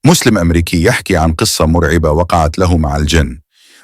مسلم أمريكي يحكي عن قصة مرعبة وقعت له مع الجن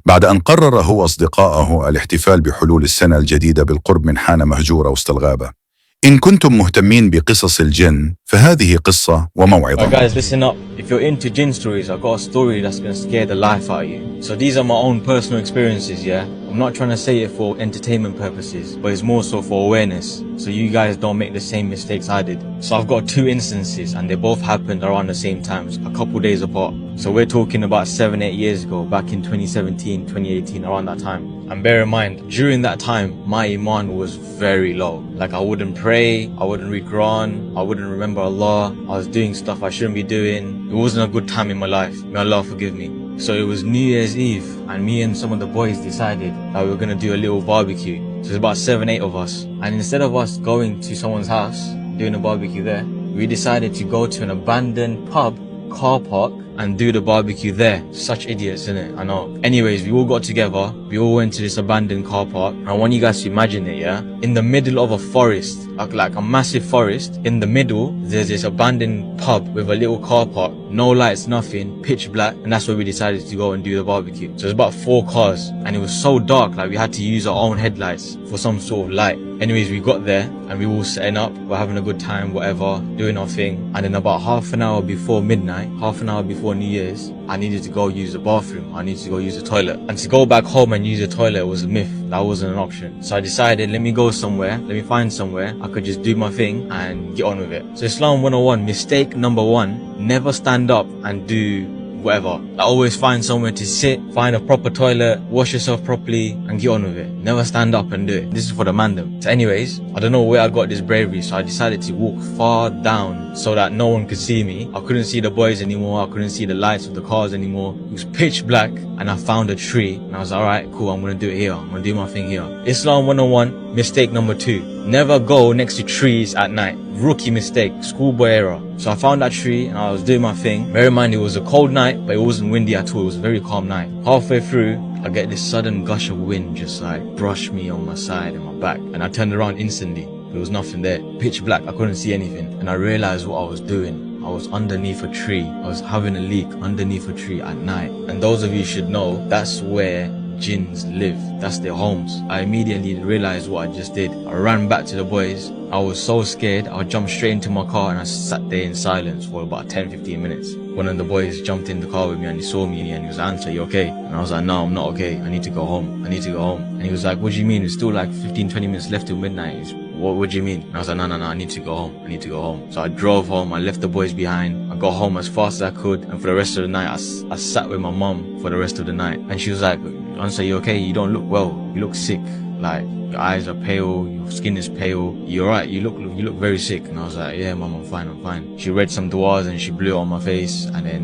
بعد أن قرر هو واصدقائه الاحتفال بحلول السنة الجديدة بالقرب من حانة مهجورة وسط الغابة. إن كنتم مهتمين بقصص الجن فهذه قصة وموعظة. Guys, listen up. If you're into jinn stories, I've got a story that's going to scare the life out of you. So these are my own personal experiences, yeah? I'm not trying to say it for entertainment purposes, but it's more so for awareness, so you guys don't make the same mistakes I did. So I've got two instances, and they both happened around the same time, a couple days apart. So we're talking about 7-8 years ago, back in 2017, 2018, around that time. And bear in mind, during that time, my iman was very low. Like, I wouldn't pray, I wouldn't read Quran, I wouldn't remember Allah, I was doing stuff I shouldn't be doing. It wasn't a good time in my life. May Allah forgive me. So it was New Year's Eve, and me and some of the boys decided that we were gonna do a little barbecue. So there's about 7-8 of us. And instead of us going to someone's house, doing a barbecue there, we decided to go to an abandoned pub, car park, and do the barbecue there. Such idiots, innit? I know. Anyways, we all got together, we all went to this abandoned car park. I want you guys to imagine it, yeah? In the middle of a forest, like a massive forest, in the middle, there's this abandoned pub with a little car park, no lights, nothing, pitch black, and that's where we decided to go and do the barbecue. So there's about 4 cars, and it was so dark, like we had to use our own headlights for some sort of light. Anyways, we got there, and we were all setting up, we're having a good time, whatever, doing our thing, and then about half an hour before midnight, half an hour before New Year's, I needed to go use the bathroom, I needed to go use the toilet. And to go back home and use the toilet was a myth, that wasn't an option. So I decided, let me go somewhere, let me find somewhere, I could just do my thing and get on with it. So Islam 101, mistake number 1, never stand up and do whatever. I always find somewhere to sit, find a proper toilet, wash yourself properly and get on with it. Never stand up and do it. This is for the mandem. So anyways, I don't know where I got this bravery, so I decided to walk far down so that no one could see me. I couldn't see the boys anymore, I couldn't see the lights of the cars anymore. It was pitch black, and I found a tree and I was like, alright, cool, I'm gonna do it here, I'm gonna do my thing here. Islam 101, mistake number 2, never go next to trees at night. Rookie mistake, schoolboy error. So I found that tree and I was doing my thing. Bear in mind, it was a cold night, but it wasn't windy at all. It was a very calm night. Halfway through, I get this sudden gush of wind just like brush me on my side and my back, and I turned around instantly. There was nothing there, pitch black, I couldn't see anything, and I realized what I was doing. I was underneath a tree. I was having a leak underneath a tree at night. And those of you should know, that's where jinns live, that's their homes. I immediately realized what I just did. I ran back to the boys. I was so scared, I jumped straight into my car and I sat there in silence for about 10-15 minutes. One of the boys jumped in the car with me and he saw me and he was like, "Answer, you okay?" And I was like, "No, I'm not okay, I need to go home, I need to go home." And he was like, "What do you mean? It's still like 15-20 minutes left till midnight." What do you mean? And I was like, no, I need to go home, I need to go home. So I drove home, I left the boys behind, I got home as fast as I could, and for the rest of the night, I sat with my mom for the rest of the night. And she was like, "Answer, you okay? You don't look well, you look sick, like your eyes are pale, your skin is pale, you're right, you look very sick." And I was like, "Yeah mom, I'm fine." She read some du'as and she blew it on my face, and then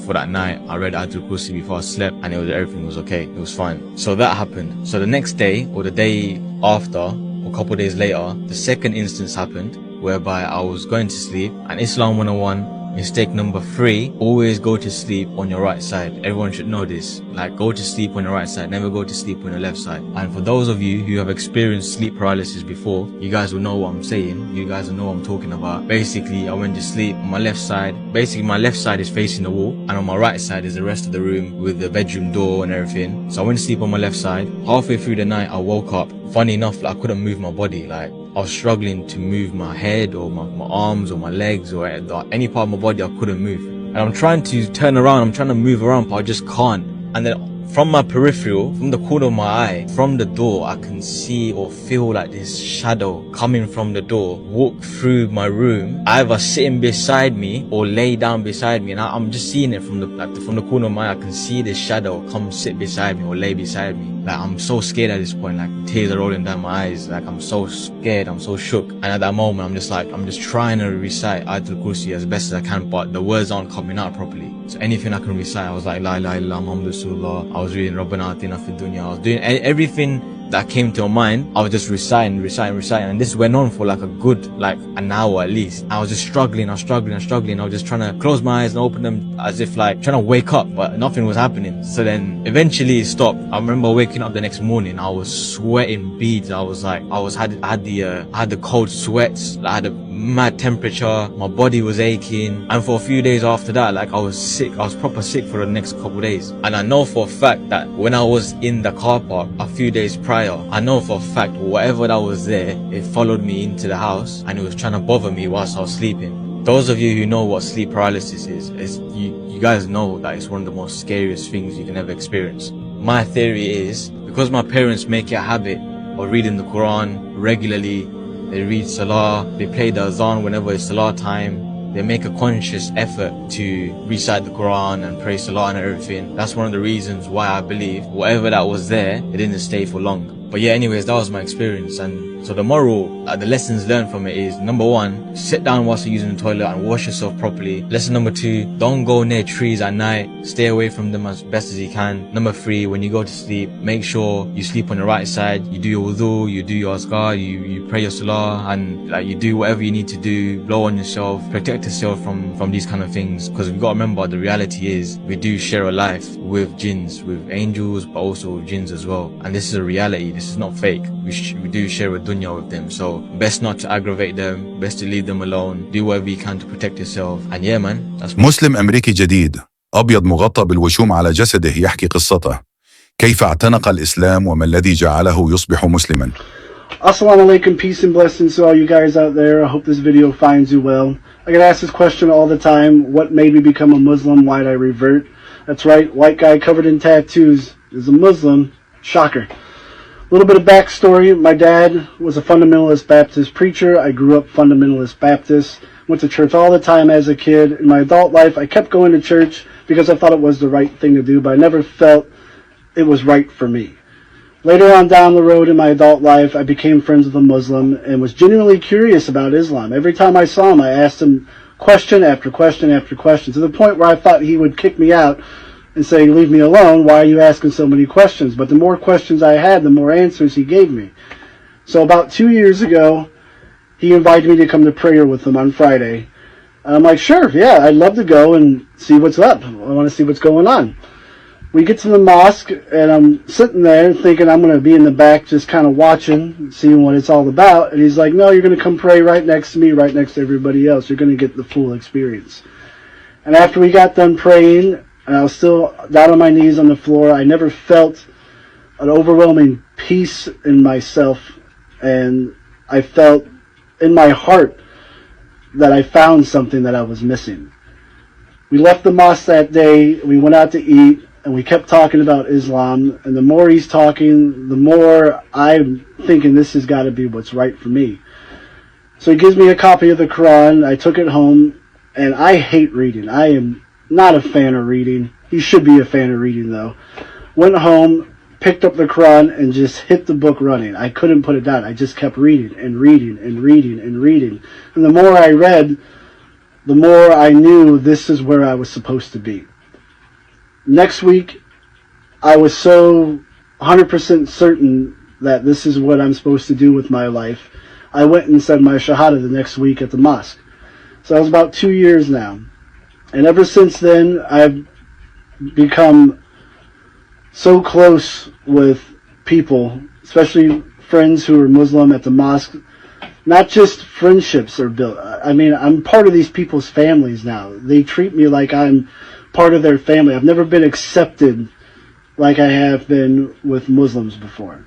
for that night, I read Ayatul Kursi before I slept, and everything was okay, it was fine. So that happened. So the next day, or the day after, a couple of days later, the second instance happened, whereby I was going to sleep, and Islam 101, mistake number 3, always go to sleep on your right side. Everyone should know this. Like, go to sleep on your right side, never go to sleep on your left side. And for those of you who have experienced sleep paralysis before, you guys will know what I'm saying, you guys will know what I'm talking about. Basically, I went to sleep on my left side. Basically, my left side is facing the wall, and on my right side is the rest of the room with the bedroom door and everything. So I went to sleep on my left side. Halfway through the night, I woke up. Funny enough, like, I couldn't move my body. Like, I was struggling to move my head or my arms or my legs or any part of my body. I couldn't move. And I'm trying to turn around, I'm trying to move around, but I just can't. And then from my peripheral, from the corner of my eye, from the door, I can see or feel like this shadow coming from the door, walk through my room, either sitting beside me or lay down beside me. And I'm just seeing it from the corner of my eye. I can see this shadow come sit beside me or lay beside me. Like, I'm so scared at this point, like tears are rolling down my eyes. Like, I'm so scared, I'm so shook. And at that moment, I'm just trying to recite Ayatul Kursi as best as I can, but the words aren't coming out properly. So anything I can recite, I was like, La ilaha illallah Muhammadur Rasulullah. I was reading Rabbana Atina fid dunya. I was doing everything that came to my mind. I was just reciting, and this went on for like a good, like an hour at least. I was just struggling. I was just trying to close my eyes and open them as if like trying to wake up, but nothing was happening. So then eventually it stopped. I remember waking up the next morning, I was sweating beads. I had the cold sweats. I had mad temperature, my body was aching, and for a few days after that, like I was sick, I was proper sick for the next couple of days. And I know for a fact that when I was in the car park a few days prior, I know for a fact whatever that was there, it followed me into the house and it was trying to bother me whilst I was sleeping. Those of you who know what sleep paralysis is you guys know that it's one of the most scariest things you can ever experience. My theory is, because my parents make it a habit of reading the Quran regularly, they read Salah, they play the Azan whenever it's Salah time, they make a conscious effort to recite the Quran and pray Salah and everything. That's one of the reasons why I believe whatever that was there, it didn't stay for long. But yeah, anyways, that was my experience. And so the moral, the lessons learned from it is, number one, sit down whilst you're using the toilet and wash yourself properly. Lesson number two, don't go near trees at night. Stay away from them as best as you can. Number three, when you go to sleep, make sure you sleep on the right side. You do your wudu, you do your azkar, you pray your salah, and like you do whatever you need to do. Blow on yourself, protect yourself from these kind of things. Because we've got to remember, the reality is we do share a life with jinns, with angels, but also with jinns as well. And this is a reality. This is not fake. We do share a dunya with them. So best not to aggravate them, best to leave them alone. Do whatever you can to protect yourself. And yeah man, that's مسلم أمريكي جديد، أبيض مغطى بالوشوم على جسده، يحكي قصته، كيف اعتنق الإسلام وما الذي جعله يصبح مسلما. Assalamu alaikum, peace and blessings to all you guys out there. I hope this video finds you well. I get asked this question all the time: what made me become a Muslim? Why did I revert? That's right, white guy covered in tattoos is a Muslim. Shocker. A little bit of backstory. My dad was a fundamentalist Baptist preacher. I grew up fundamentalist Baptist. Went to church all the time as a kid. In my adult life, I kept going to church because I thought it was the right thing to do, but I never felt it was right for me. Later on down the road in my adult life, I became friends with a Muslim and was genuinely curious about Islam. Every time I saw him, I asked him question after question after question, to the point where I thought he would kick me out and say, leave me alone, why are you asking so many questions? But the more questions I had, the more answers he gave me. So about 2 years ago, he invited me to come to prayer with him on Friday. I'm like, sure, yeah, I'd love to go and see what's up. I want to see what's going on. We get to the mosque, and I'm sitting there thinking I'm going to be in the back just kind of watching, seeing what it's all about. And he's like, no, you're going to come pray right next to me, right next to everybody else. You're going to get the full experience. And after we got done praying, and I was still down on my knees on the floor, I never felt an overwhelming peace in myself, and I felt in my heart that I found something that I was missing. We left the mosque that day, we went out to eat, and we kept talking about Islam, and the more he's talking, the more I'm thinking this has got to be what's right for me. So he gives me a copy of the Quran. I took it home, and I hate reading. I am not a fan of reading. He should be a fan of reading though. Went home, picked up the Quran, and just hit the book running. I couldn't put it down. I just kept reading and reading and reading and reading. And the more I read, the more I knew this is where I was supposed to be. Next week, I was so 100% certain that this is what I'm supposed to do with my life. I went and said my Shahada the next week at the mosque. So that was about 2 years now. And ever since then, I've become so close with people, especially friends who are Muslim at the mosque. Not just friendships are built. I mean, I'm part of these people's families now. They treat me like I'm part of their family. I've never been accepted like I have been with Muslims before.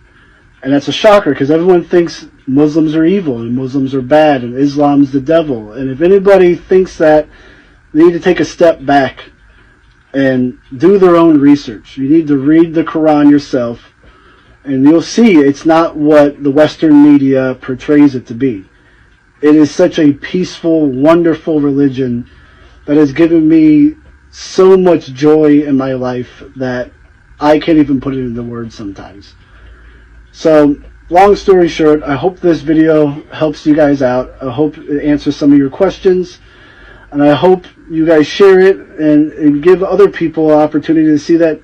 And that's a shocker, because everyone thinks Muslims are evil and Muslims are bad and Islam's the devil. And if anybody thinks that, they need to take a step back and do their own research. You need to read the Quran yourself, and you'll see it's not what the Western media portrays it to be. It is such a peaceful, wonderful religion that has given me so much joy in my life that I can't even put it into words sometimes. So, long story short, I hope this video helps you guys out. I hope it answers some of your questions. And I hope you guys share it and give other people an opportunity to see that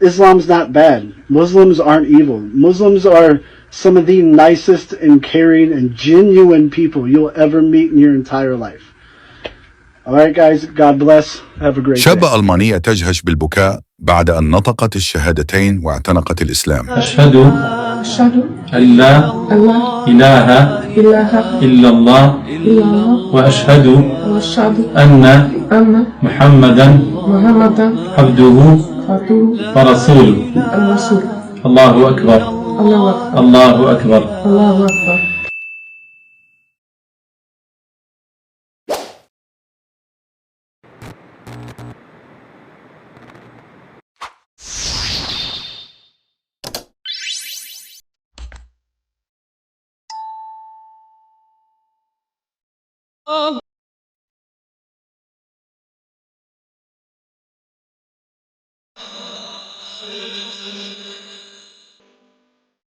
Islam's not bad. Muslims aren't evil. Muslims are some of the nicest and caring and genuine people you'll ever meet in your entire life. Alright guys, God bless. Have a great day. شابة ألمانية تجهش بالبكاء بعد أن نطقت الشهادتين واعتنقت الإسلام. أشهد أن لا إله إلا الله وأشهد أن محمدا عبده ورسوله. الله أكبر. الله أكبر.